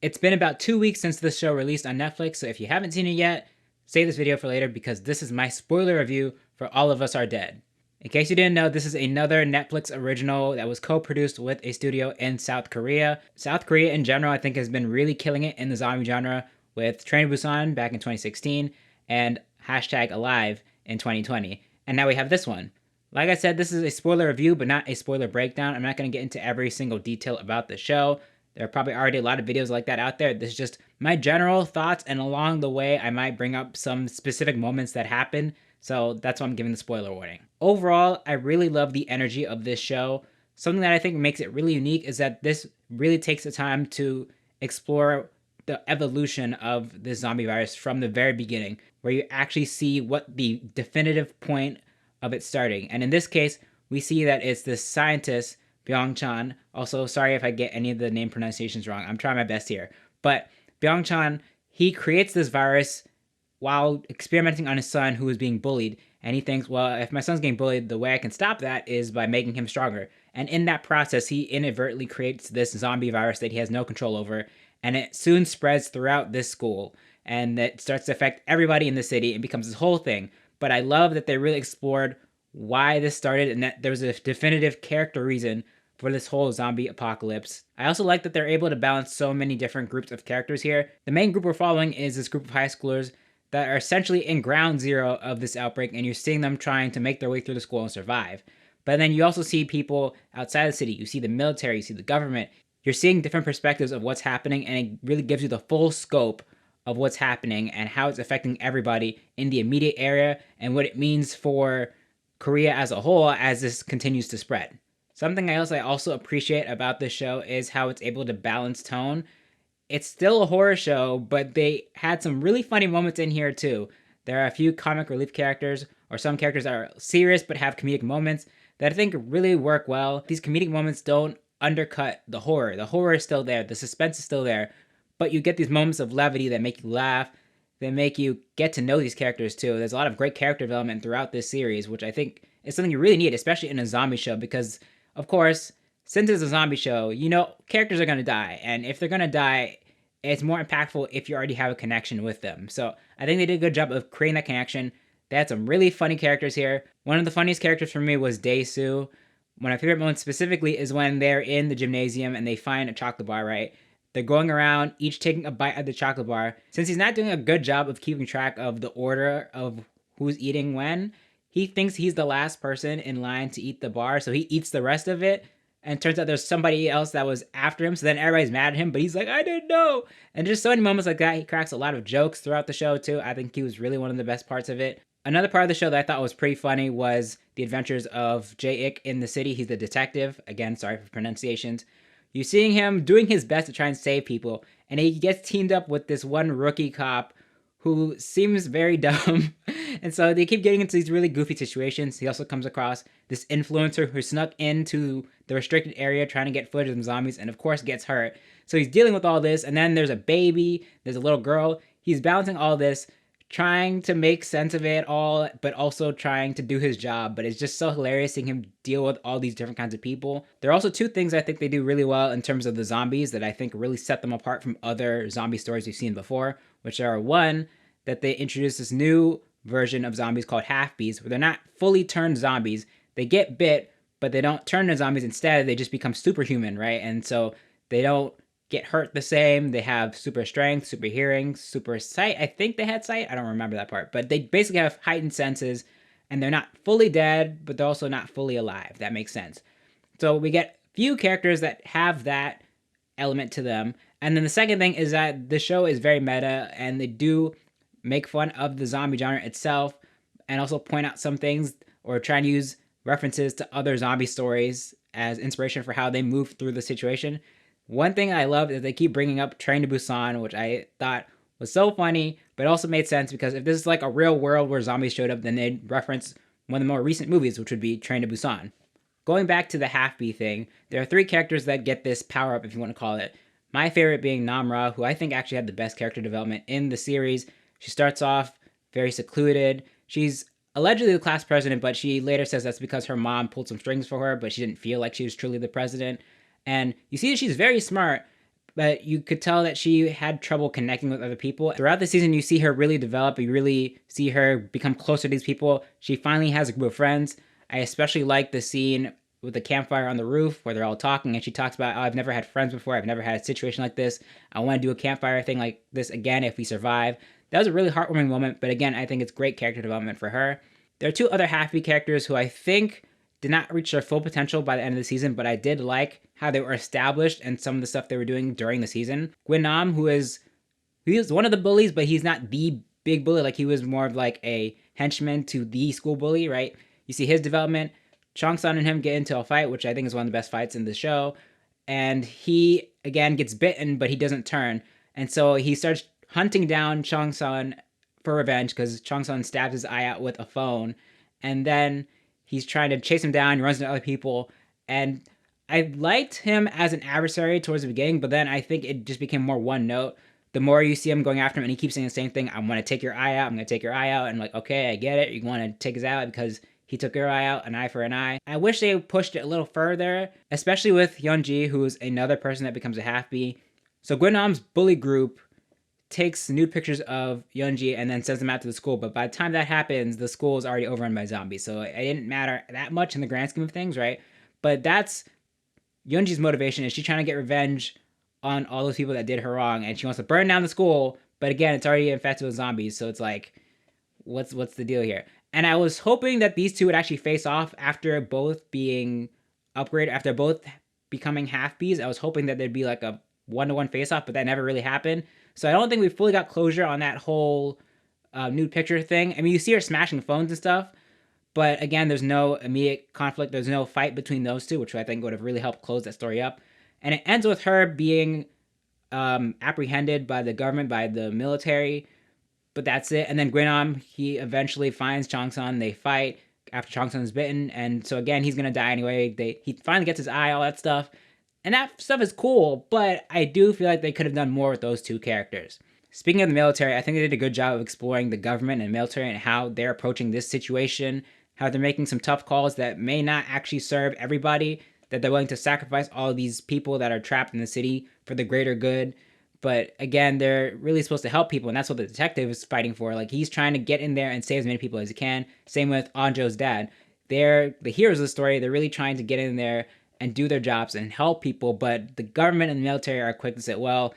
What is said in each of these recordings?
It's been about 2 weeks since this show released on Netflix, so if you haven't seen it yet, save this video for later because this is my spoiler review for All of Us Are Dead. In case you didn't know, this is another Netflix original that was co-produced with a studio in South Korea. South Korea in general, I think, has been really killing it in the zombie genre with Train to Busan back in 2016 and hashtag Alive in 2020. And now we have this one. Like I said, this is a spoiler review, but not a spoiler breakdown. I'm not going to get into every single detail about the show. There are probably already a lot of videos like that out there. This is just my general thoughts, and along the way, I might bring up some specific moments that happen. So that's why I'm giving the spoiler warning. Overall, I really love the energy of this show. Something that I think makes it really unique is that this really takes the time to explore the evolution of this zombie virus from the very beginning, where you actually see what the definitive point of it starting. And in this case, we see that it's this scientist Byung-chan. Also, sorry if I get any of the name pronunciations wrong. I'm trying my best here. But Byung-chan, he creates this virus while experimenting on his son who is being bullied. And he thinks, well, if my son's getting bullied, the way I can stop that is by making him stronger. And in that process, he inadvertently creates this zombie virus that he has no control over. And it soon spreads throughout this school. And it starts to affect everybody in the city and becomes this whole thing. But I love that they really explored why this started and that there was a definitive character reason for this whole zombie apocalypse. I also like that they're able to balance so many different groups of characters here. The main group we're following is this group of high schoolers that are essentially in ground zero of this outbreak, and you're seeing them trying to make their way through the school and survive. But then you also see people outside the city. You see the military, you see the government. You're seeing different perspectives of what's happening, and it really gives you the full scope of what's happening and how it's affecting everybody in the immediate area and what it means for Korea as a whole as this continues to spread. Something else I also appreciate about this show is how it's able to balance tone. It's still a horror show, but they had some really funny moments in here too. There are a few comic relief characters, or some characters that are serious but have comedic moments that I think really work well. These comedic moments don't undercut the horror. The horror is still there, the suspense is still there, but you get these moments of levity that make you laugh, that make you get to know these characters too. There's a lot of great character development throughout this series, which I think is something you really need, especially in a zombie show, because of course, since it's a zombie show, you know characters are going to die. And if they're going to die, it's more impactful if you already have a connection with them. So I think they did a good job of creating that connection. They had some really funny characters here. One of the funniest characters for me was Dae-soo. One of my favorite moments specifically is when they're in the gymnasium and they find a chocolate bar, right? They're going around, each taking a bite of the chocolate bar. Since he's not doing a good job of keeping track of the order of who's eating when, he thinks he's the last person in line to eat the bar, so he eats the rest of it. And it turns out there's somebody else that was after him, so then everybody's mad at him, but he's like, I didn't know. And just so many moments like that. He cracks a lot of jokes throughout the show, too. I think he was really one of the best parts of it. Another part of the show that I thought was pretty funny was the adventures of Jae-ik in the city. He's the detective. Again, sorry for pronunciations. You're seeing him doing his best to try and save people, and he gets teamed up with this one rookie cop who seems very dumb. And so they keep getting into these really goofy situations. He also comes across this influencer who snuck into the restricted area trying to get footage of some zombies and of course gets hurt. So he's dealing with all this, and then there's a baby, there's a little girl. He's balancing all this, trying to make sense of it all, but also trying to do his job. But it's just so hilarious seeing him deal with all these different kinds of people. There are also two things I think they do really well in terms of the zombies that I think really set them apart from other zombie stories we've seen before, which are one, that they introduced this new version of zombies called half-bees, where they're not fully turned zombies. They get bit, but they don't turn into zombies. Instead, they just become superhuman, right? And so they don't get hurt the same. They have super strength, super hearing, super sight. I think they had sight. I don't remember that part. But they basically have heightened senses, and they're not fully dead, but they're also not fully alive. That makes sense. So we get few characters that have that element to them. And then the second thing is that the show is very meta, and they do make fun of the zombie genre itself and also point out some things or try and use references to other zombie stories as inspiration for how they move through the situation. One thing I love is they keep bringing up Train to Busan, which I thought was so funny, but also made sense because if this is like a real world where zombies showed up, then they'd reference one of the more recent movies, which would be Train to Busan. Going back to the half-bee thing, there are three characters that get this power-up, if you want to call it. My favorite being Namra, who I think actually had the best character development in the series. She starts off very secluded. She's allegedly the class president, but she later says that's because her mom pulled some strings for her, but she didn't feel like she was truly the president. And you see that she's very smart, but you could tell that she had trouble connecting with other people. Throughout the season, you see her really develop. You really see her become closer to these people. She finally has a group of friends. I especially like the scene with the campfire on the roof where they're all talking, and she talks about, oh, I've never had friends before. I've never had a situation like this. I want to do a campfire thing like this again if we survive. That was a really heartwarming moment, but again, I think it's great character development for her. There are two other Half-B characters who I think did not reach their full potential by the end of the season, but I did like how they were established and some of the stuff they were doing during the season. Gwinnam, he was one of the bullies, but he's not the big bully. Like, he was more of like a henchman to the school bully, right? You see his development. Chong-sun and him get into a fight, which I think is one of the best fights in the show. And he, again, gets bitten, but he doesn't turn. And so he starts hunting down Chong-sun for revenge because Chong-sun stabs his eye out with a phone. And then he's trying to chase him down. He runs into other people. And I liked him as an adversary towards the beginning, but then I think it just became more one note. The more you see him going after him, and he keeps saying the same thing, I'm going to take your eye out, I'm going to take your eye out. And I'm like, okay, I get it. You want to take his eye out because he took your eye out, an eye for an eye. I wish they pushed it a little further, especially with Yeonji, who is another person that becomes a Half-B. So Gwinnam's bully group takes nude pictures of Yeonji and then sends them out to the school. But by the time that happens, the school is already overrun by zombies. So it didn't matter that much in the grand scheme of things, right? But that's Yeonji's motivation. Is she's trying to get revenge on all those people that did her wrong, and she wants to burn down the school. But again, it's already infested with zombies. So it's like, what's the deal here? And I was hoping that these two would actually face off after both being upgraded, after both becoming Half-Bs. I was hoping that there'd be like a 1-to-1 face-off, but that never really happened. So I don't think we fully got closure on that whole nude picture thing. I mean, you see her smashing phones and stuff, but again, there's no immediate conflict. There's no fight between those two, which I think would have really helped close that story up. And it ends with her being apprehended by the government, by the military, but that's it. And then Gwinnam, he eventually finds Chong-sun. They fight after Chong-sun is bitten, and so again, he's gonna die anyway. He finally gets his eye, all that stuff. And that stuff is cool, but I do feel like they could have done more with those two characters. Speaking of the military, I think they did a good job of exploring the government and military and how they're approaching this situation, how they're making some tough calls that may not actually serve everybody, that they're willing to sacrifice all of these people that are trapped in the city for the greater good. But again, they're really supposed to help people, and that's what the detective is fighting for. Like, he's trying to get in there and save as many people as he can. Same with Anjo's dad. They're the heroes of the story. They're really trying to get in there and do their jobs and help people, but the government and the military are quick to say, well,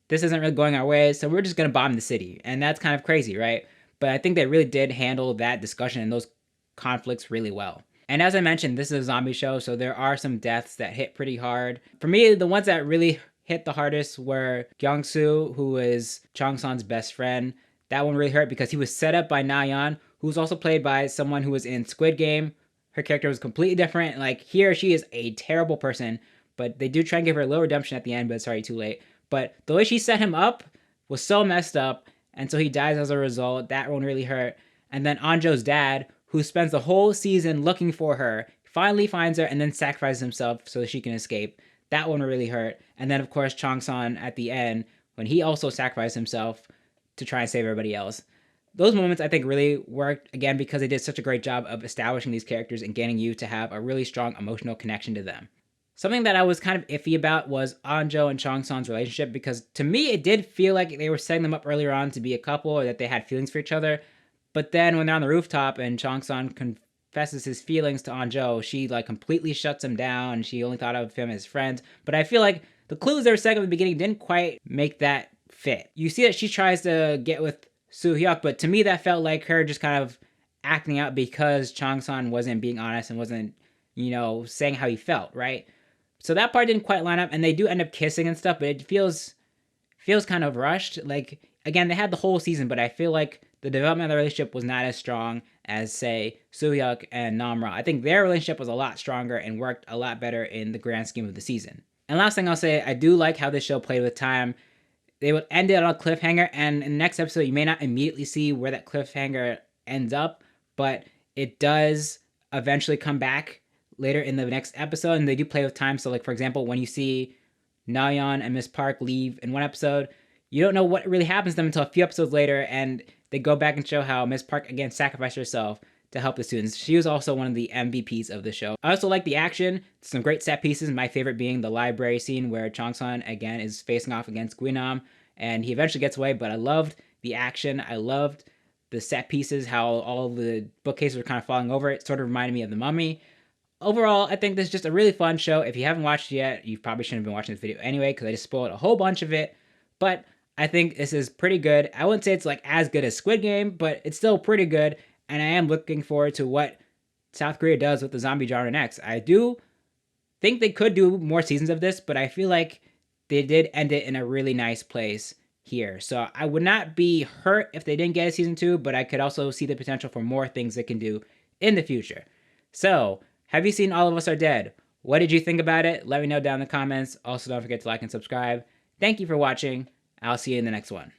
this isn't really going our way, so we're just going to bomb the city. And that's kind of crazy, right? But I think they really did handle that discussion and those conflicts really well. And as I mentioned, this is a zombie show, so there are some deaths that hit pretty hard. For me, the ones that really hit the hardest were Gyeong-soo, who is Chong-sun's best friend. That one really hurt because he was set up by Na-yeon, who was also played by someone who was in Squid Game. Her character was completely different. Like, here she is a terrible person, but they do try and give her a little redemption at the end, but it's already too late. But the way she set him up was so messed up, and so he dies as a result. That one really hurt. And then Anjo's dad, who spends the whole season looking for her, finally finds her and then sacrifices himself so she can escape. That one really hurt. And then, of course, Chong-sun at the end, when he also sacrificed himself to try and save everybody else. Those moments, I think, really worked, again, because they did such a great job of establishing these characters and getting you to have a really strong emotional connection to them. Something that I was kind of iffy about was Anjo and Chong-sun's relationship, because to me, it did feel like they were setting them up earlier on to be a couple, or that they had feelings for each other. But then when they're on the rooftop and Chong-sun confesses his feelings to Anjo, she like completely shuts him down. She only thought of him as friends. But I feel like the clues they were setting at the beginning didn't quite make that fit. You see that she tries to get with Soo-hyuk, but to me that felt like her just kind of acting out because Chong-sun wasn't being honest and wasn't, saying how he felt, right? So that part didn't quite line up, and they do end up kissing and stuff, but it feels kind of rushed. Like, again, they had the whole season, but I feel like the development of the relationship was not as strong as, say, Soo-hyuk and Namra. I think their relationship was a lot stronger and worked a lot better in the grand scheme of the season. And last thing I'll say, I do like how this show played with time. They would end it on a cliffhanger, and in the next episode, you may not immediately see where that cliffhanger ends up, but it does eventually come back later in the next episode, and they do play with time. So, like, for example, when you see Na-yeon and Miss Park leave in one episode, you don't know what really happens to them until a few episodes later, and they go back and show how Miss Park, again, sacrificed herself to help the students. She was also one of the MVPs of the show. I also like the action, some great set pieces, my favorite being the library scene where Chong-sun again is facing off against Guinam, and he eventually gets away, but I loved the action. I loved the set pieces, how all the bookcases were kind of falling over. It sort of reminded me of The Mummy. Overall, I think this is just a really fun show. If you haven't watched it yet, you probably shouldn't have been watching this video anyway, because I just spoiled a whole bunch of it. But I think this is pretty good. I wouldn't say it's like as good as Squid Game, but it's still pretty good. And I am looking forward to what South Korea does with the zombie genre next. I do think they could do more seasons of this, but I feel like they did end it in a really nice place here. So I would not be hurt if they didn't get a season 2, but I could also see the potential for more things they can do in the future. So, have you seen All of Us Are Dead? What did you think about it? Let me know down in the comments. Also, don't forget to like and subscribe. Thank you for watching. I'll see you in the next one.